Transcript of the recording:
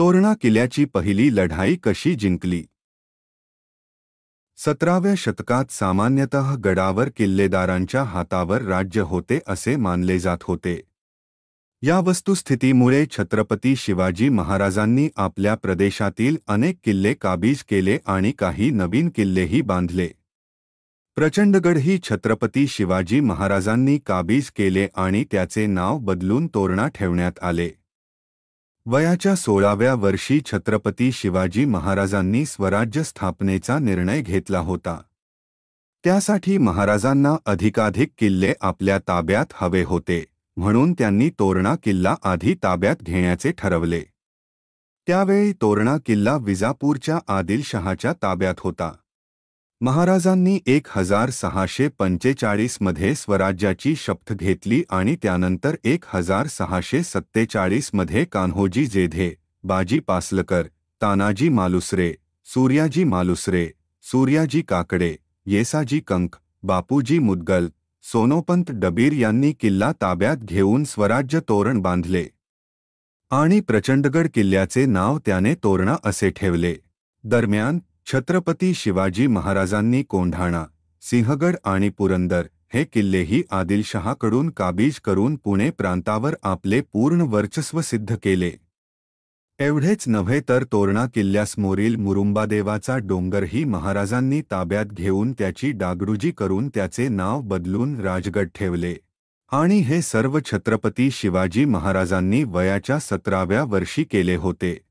तोरणा किल्ल्याची पहिली लढाई कशी जिंकली? 17व्या शतकात सामान्यतः गडावर किल्लेदारांच्या हातावर राज्य होते असे मानले जात होते. या वस्तुस्थितीमुळे छत्रपती शिवाजी महाराजांनी आपल्या प्रदेशातील अनेक किल्ले काबीज केले आणि काही नवीन किल्लेही बांधले. प्रचंडगड ही छत्रपती शिवाजी महाराजांनी काबीज केले आणि त्याचे नाव बदलून तोरणा ठेवण्यात आले. वयाच्या 16व्या वर्षी छत्रपती शिवाजी महाराजांनी स्वराज्य स्थापनेचा निर्णय घेतला होता. त्यासाठी महाराजांना अधिकाधिक किल्ले आपल्या ताब्यात हवे होते, म्हणून त्यांनी तोरणा किल्ला आधी ताब्यात घेण्याचे ठरवले. त्यावेळी तोरणा किल्ला विजापूरच्या आदिलशहाच्या ताब्यात होता. महाराजांनी 1645 मध्ये स्वराज्याची शपथ घेतली आणि त्यानंतर 1647 मध्ये कान्होजी जेधे, बाजी पासलकर, तानाजी मालुसरे, सूर्याजी काकडे, येसाजी कंक, बापूजी मुदगल, सोनोपंत डबीर यांनी किल्ला ताब्यात घेऊन स्वराज्य तोरण बांधले आणि प्रचंडगड किल्ल्याचे नाव त्याने तोरणा असे ठेवले. दरम्यान छत्रपती शिवाजी महाराजांनी कोंढाणा, सिंहगड आणि पुरंदर हे किल्लेही आदिलशहाकडून काबीज करून पुणे प्रांतावर आपले पूर्ण वर्चस्व सिद्ध केले. एवढेच नव्हे तर तोरणा किल्ल्यासमोरील मुरुंबादेवाचा डोंगरही महाराजांनी ताब्यात घेऊन त्याची डागडुजी करून त्याचे नाव बदलून राजगड ठेवले. आणि हे सर्व छत्रपती शिवाजी महाराजांनी वयाच्या 17व्या वर्षी केले होते.